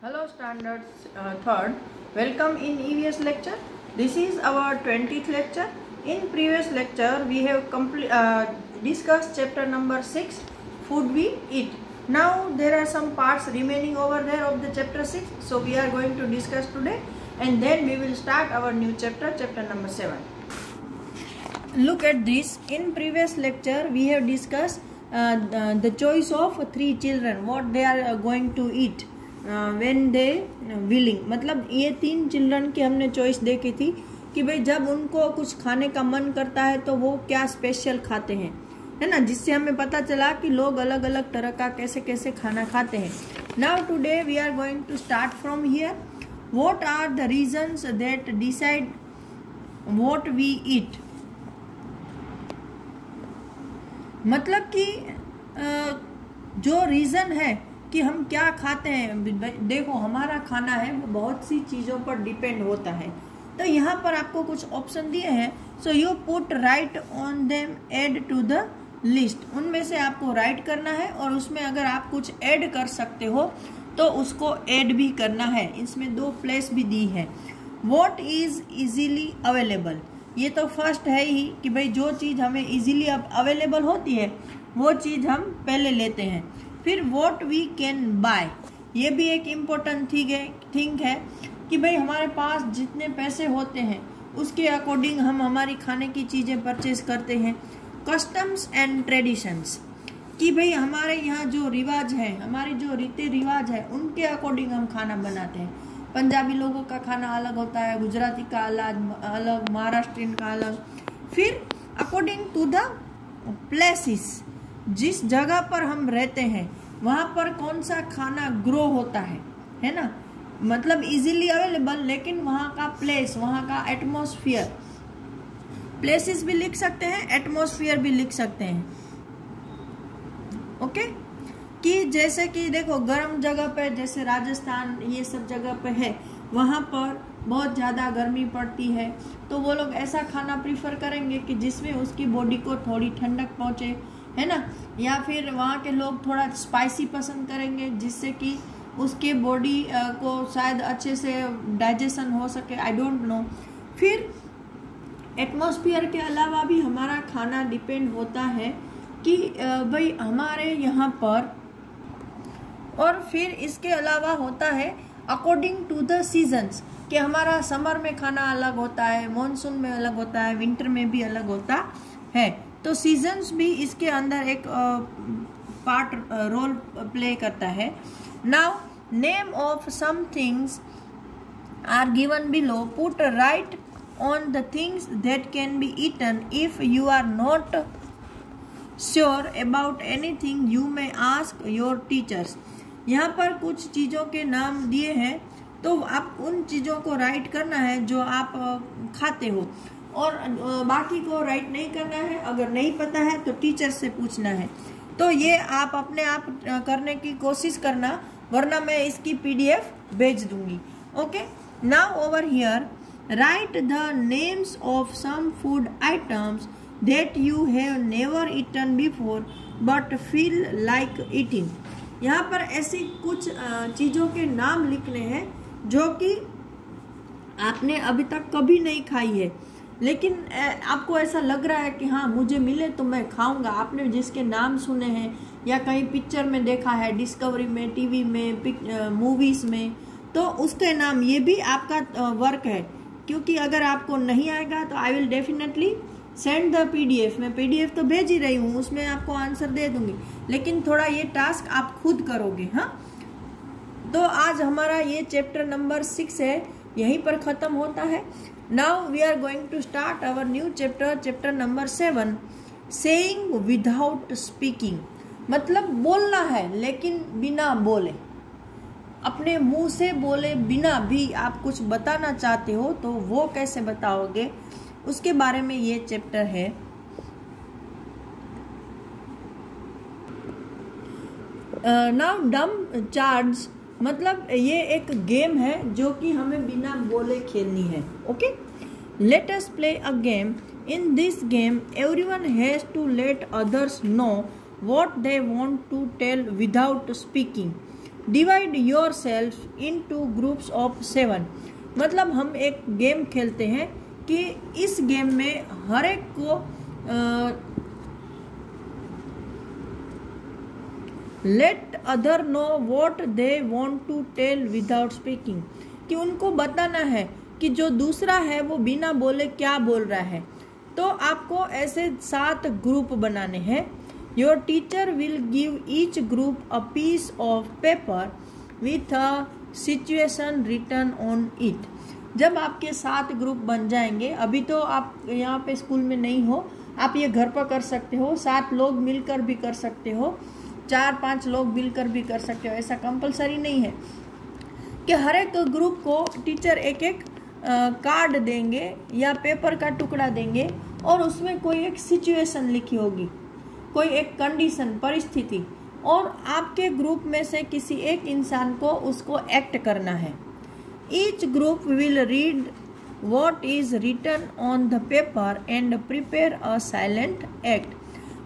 Hello standard third, welcome in EVS lecture. This is our 20th lecture. In previous lecture we have discussed chapter number 6, food we eat. Now there are some parts remaining over there of the chapter 6, so we are going to discuss today, and then we will start our new chapter, chapter number 7. Look at this. In previous lecture we have discussed the choice of 3 children, what they are going to eat when they willing. मतलब ये 3 children की हमने choice देखी थी कि भाई जब उनको कुछ खाने का मन करता है तो वो क्या स्पेशल खाते हैं, है ना, जिससे हमें पता चला कि लोग अलग अलग तरह का कैसे कैसे खाना खाते हैं. Now today we are going to start from here. What are the reasons that decide what we eat. मतलब कि जो रीजन है कि हम क्या खाते हैं, देखो हमारा खाना है वो बहुत सी चीज़ों पर डिपेंड होता है. तो यहाँ पर आपको कुछ ऑप्शन दिए हैं, so you put right on them, add to the list. उनमें से आपको राइट करना है और उसमें अगर आप कुछ ऐड कर सकते हो तो उसको ऐड भी करना है. इसमें 2 प्लेस भी दी है. व्हाट इज इजीली अवेलेबल, ये तो फर्स्ट है ही कि भाई जो चीज़ हमें इजीली अवेलेबल होती है वो चीज़ हम पहले लेते हैं. फिर व्हाट वी कैन बाय, ये भी एक इम्पोर्टेंट थिंग है कि भाई हमारे पास जितने पैसे होते हैं उसके अकॉर्डिंग हम हमारी खाने की चीज़ें परचेज करते हैं. कस्टम्स एंड ट्रेडिशंस, कि भाई हमारे यहाँ जो रिवाज है, हमारे जो रीति रिवाज है उनके अकॉर्डिंग हम खाना बनाते हैं. पंजाबी लोगों का खाना अलग होता है, गुजराती का अलग, महाराष्ट्रियन का अलग. फिर अकॉर्डिंग टू द प्लेसेस, जिस जगह पर हम रहते हैं वहाँ पर कौन सा खाना ग्रो होता है ना, मतलब इजीली अवेलेबल, लेकिन वहाँ का प्लेस, वहाँ का एटमॉस्फेयर, प्लेसेस भी लिख सकते हैं, एटमॉस्फेयर भी लिख सकते हैं. ओके, कि जैसे कि देखो गर्म जगह पे जैसे राजस्थान ये सब जगह पे है, वहाँ पर बहुत ज़्यादा गर्मी पड़ती है तो वो लोग ऐसा खाना प्रीफर करेंगे कि जिसमें उसकी बॉडी को थोड़ी ठंडक पहुँचे, है ना. या फिर वहाँ के लोग थोड़ा स्पाइसी पसंद करेंगे जिससे कि उसके बॉडी को शायद अच्छे से डाइजेशन हो सके, आई डोंट नो. फिर एटमॉस्फेयर के अलावा भी हमारा खाना डिपेंड होता है कि भाई हमारे यहाँ पर, और फिर इसके अलावा होता है अकॉर्डिंग टू द सीजन्स, कि हमारा समर में खाना अलग होता है, मॉनसून में अलग होता है, विंटर में भी अलग होता है. तो सीजन्स भी इसके अंदर एक पार्ट रोल प्ले करता है. Now name of some things are given below. Put right on the things that can be eaten. If you are not sure about anything you may ask your teachers. यहाँ पर कुछ चीज़ों के नाम दिए हैं तो आप उन चीज़ों को राइट करना है जो आप खाते हो, और बाकी को राइट नहीं करना है. अगर नहीं पता है तो टीचर से पूछना है. तो ये आप अपने आप करने की कोशिश करना, वरना मैं इसकी PDF भेज दूंगी. Okay, now over here write the names of some food items that you have never eaten before but feel like eating. यहाँ पर ऐसी कुछ चीज़ों के नाम लिखने हैं जो कि आपने अभी तक कभी नहीं खाई है, लेकिन आपको ऐसा लग रहा है कि हाँ मुझे मिले तो मैं खाऊंगा. आपने जिसके नाम सुने हैं या कहीं पिक्चर में देखा है, डिस्कवरी में, टीवी में, मूवीज़ में, तो उसके नाम, ये भी आपका वर्क है. क्योंकि अगर आपको नहीं आएगा तो I will definitely send the PDF. मैं PDF तो भेज ही रही हूँ, उसमें आपको आंसर दे दूंगी, लेकिन थोड़ा ये टास्क आप खुद करोगे. हाँ, तो आज हमारा ये चैप्टर नंबर 6 है, यहीं पर ख़त्म होता है. Now we are going to start our new chapter, chapter number 7, saying without speaking. मतलब बोलना है लेकिन बिना बोले, अपने मुंह से बोले बिना भी आप कुछ बताना चाहते हो तो वो कैसे बताओगे, उसके बारे में ये चैप्टर है. नाउ डम चार्ज, मतलब ये एक गेम है जो कि हमें बिना बोले खेलनी है. Okay, let us play a game. In this game everyone has to let others know what they want to tell without speaking. Divide yourself into groups of 7। मतलब हम एक गेम खेलते हैं कि इस गेम में हर एक को let other know what they want to tell without speaking, कि उनको बताना है कि जो दूसरा है वो बिना बोले क्या बोल रहा है। तो आपको ऐसे 7 ग्रुप बनाने हैं। Your teacher will give each group a piece of paper with a situation written on it. जब आपके 7 ग्रुप बन जाएंगे, अभी तो आप यहाँ पे स्कूल में नहीं हो, आप ये घर पर कर सकते हो, 7 लोग मिलकर भी कर सकते हो, 4-5 लोग मिलकर भी कर सकते हो। ऐसा कंपलसरी नहीं है कि हर एक ग्रुप को टीचर एक एक कार्ड देंगे या पेपर का टुकड़ा देंगे और उसमें कोई एक सिचुएशन लिखी होगी, कोई एक कंडीशन, परिस्थिति, और आपके ग्रुप में से किसी एक इंसान को उसको एक्ट करना है। Each group will read what is written on the paper and prepare a silent act।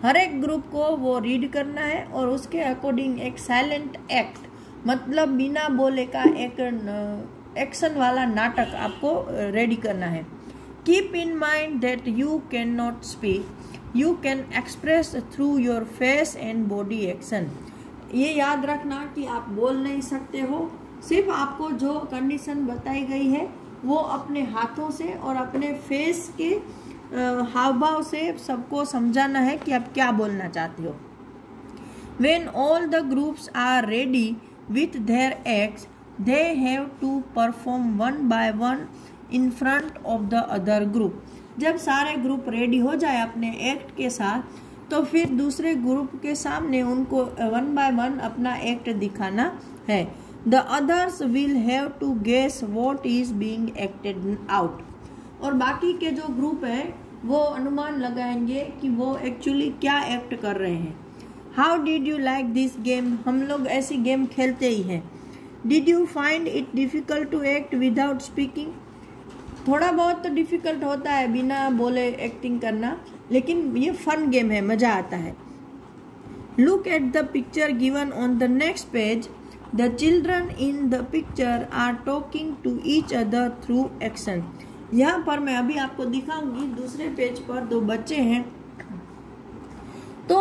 हर एक ग्रुप को वो रीड करना है और उसके अकॉर्डिंग एक साइलेंट एक्ट, मतलब बिना बोले का एक एक्शन वाला नाटक आपको रेडी करना है। Keep in mind that you can not speak, you can express through your face and body action. ये याद रखना कि आप बोल नहीं सकते हो, सिर्फ आपको जो कंडीशन बताई गई है वो अपने हाथों से और अपने फेस के हाव भाव से सबको समझाना है कि आप क्या बोलना चाहते हो। When all the groups are ready with their acts, they have to perform one by one in front of the other group। जब सारे ग्रुप रेडी हो जाए अपने एक्ट के साथ, तो फिर दूसरे ग्रुप के सामने उनको 1 by 1 अपना एक्ट दिखाना है। The others will have to guess what is being acted out। और बाकी के जो ग्रुप है वो अनुमान लगाएंगे कि वो एक्चुअली क्या एक्ट कर रहे हैं। How did you like this game? हम लोग ऐसी गेम खेलते ही हैं। Did you find it difficult to act without speaking? थोड़ा बहुत तो डिफिकल्ट होता है बिना बोले एक्टिंग करना, लेकिन ये फन गेम है, मज़ा आता है। Look at the picture given on the next page। The children in the picture are talking to each other through action। यहाँ पर मैं अभी आपको दिखाऊंगी, दूसरे पेज पर 2 बच्चे हैं, तो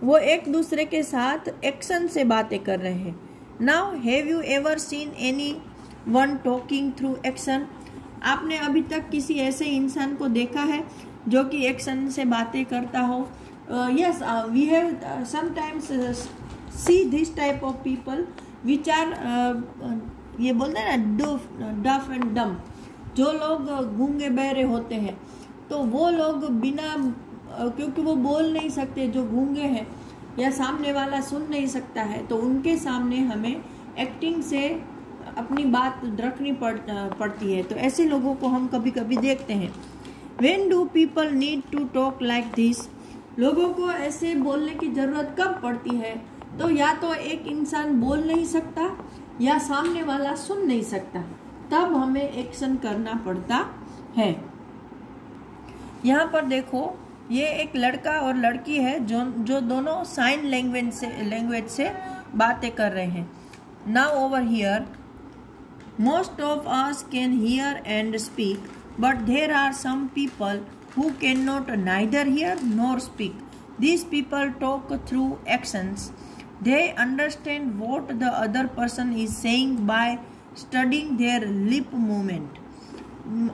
वो एक दूसरे के साथ एक्शन से बातें कर रहे हैं। Now have you ever seen anyone talking through action? आपने अभी तक किसी ऐसे इंसान को देखा है जो कि एक्शन से बातें करता हो? Yes, we have sometimes see this type of people which are ये बोलते हैं ना डफ एंड डम, जो लोग गूंगे बहरे होते हैं, तो वो लोग बिना, क्योंकि वो बोल नहीं सकते, जो गूंगे हैं या सामने वाला सुन नहीं सकता है, तो उनके सामने हमें एक्टिंग से अपनी बात रखनी पड़ती है। तो ऐसे लोगों को हम कभी कभी देखते हैं। When do people need to talk like this? लोगों को ऐसे बोलने की ज़रूरत कब पड़ती है? तो या तो एक इंसान बोल नहीं सकता या सामने वाला सुन नहीं सकता, तब हमें एक्शन करना पड़ता है। यहाँ पर देखो, ये एक लड़का और लड़की है जो दोनों साइन लैंग्वेज से बातें कर रहे हैं। Now over here, most of us can hear and speak, but there are some people who cannot neither hear nor speak. These people talk through actions. They understand what the other person is saying by studying their lip movement.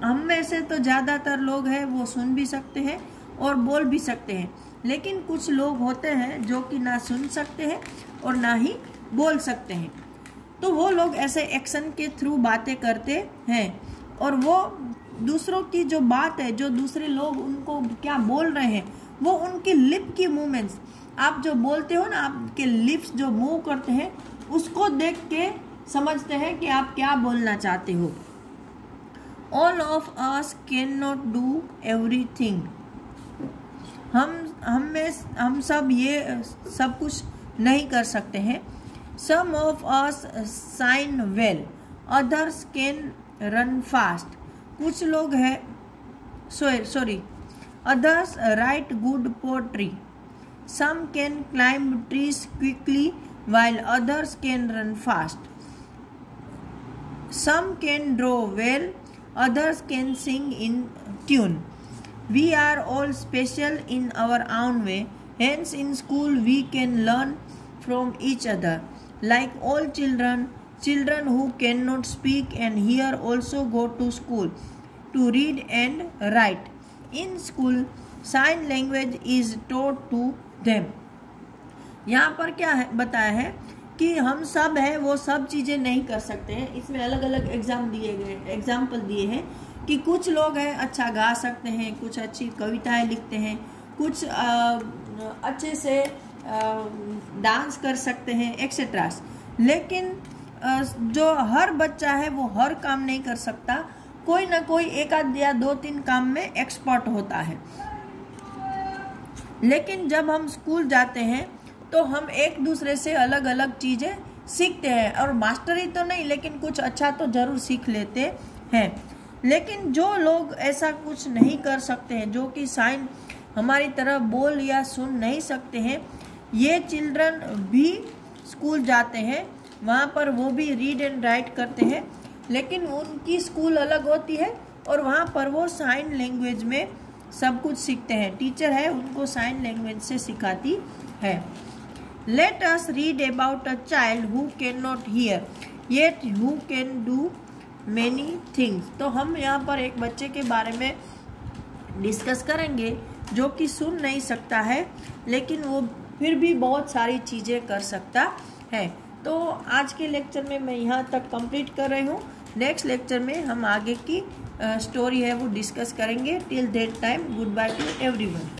हम में से तो ज़्यादातर लोग हैं वो सुन भी सकते हैं और बोल भी सकते हैं, लेकिन कुछ लोग होते हैं जो कि ना सुन सकते हैं और ना ही बोल सकते हैं। तो वो लोग ऐसे एक्शन के थ्रू बातें करते हैं और वो दूसरों की जो बात है, जो दूसरे लोग उनको क्या बोल रहे हैं, वो उनकी लिप की मूवमेंट्स, आप जो बोलते हो ना, आपके लिप्स जो मूव करते हैं, उसको देख के समझते हैं कि आप क्या बोलना चाहते हो। All of us cannot do everything। हम सब ये सब कुछ नहीं कर सकते हैं। Some of us sign well, others can run fast। कुछ लोग हैं others write good poetry। Some can climb trees quickly, while others can run fast. Some can draw well, others can sing in tune. We are all special in our own way. Hence, in school we can learn from each other. Like all children who cannot speak and hear also go to school to read and write. In school, sign language is taught to them. यहाँ पर क्या है बताया है कि हम सब है वो सब चीज़ें नहीं कर सकते हैं। इसमें अलग अलग एग्जाम्पल दिए हैं कि कुछ लोग हैं अच्छा गा सकते हैं, कुछ अच्छी कविताएं लिखते हैं, कुछ अच्छे से डांस कर सकते हैं एक्सेट्रा। लेकिन जो हर बच्चा है वो हर काम नहीं कर सकता, कोई ना कोई एक आध या 2-3 काम में एक्सपर्ट होता है। लेकिन जब हम स्कूल जाते हैं तो हम एक दूसरे से अलग अलग चीज़ें सीखते हैं, और मास्टरी तो नहीं लेकिन कुछ अच्छा तो ज़रूर सीख लेते हैं। लेकिन जो लोग ऐसा कुछ नहीं कर सकते हैं, जो कि साइन हमारी तरह बोल या सुन नहीं सकते हैं, ये चिल्ड्रन भी स्कूल जाते हैं, वहाँ पर वो भी रीड एंड राइट करते हैं, लेकिन उनकी स्कूल अलग होती है और वहाँ पर वो साइन लैंग्वेज में सब कुछ सीखते हैं। टीचर है उनको साइन लैंग्वेज से सिखाती है। Let us read about a child who cannot hear yet who can do many things. तो हम यहाँ पर एक बच्चे के बारे में डिस्कस करेंगे जो कि सुन नहीं सकता है लेकिन वो फिर भी बहुत सारी चीज़ें कर सकता है। तो आज के लेक्चर में मैं यहाँ तक कंप्लीट कर रही हूँ। नेक्स्ट लेक्चर में हम आगे की स्टोरी है वो डिस्कस करेंगे। Till that time good by two everyone.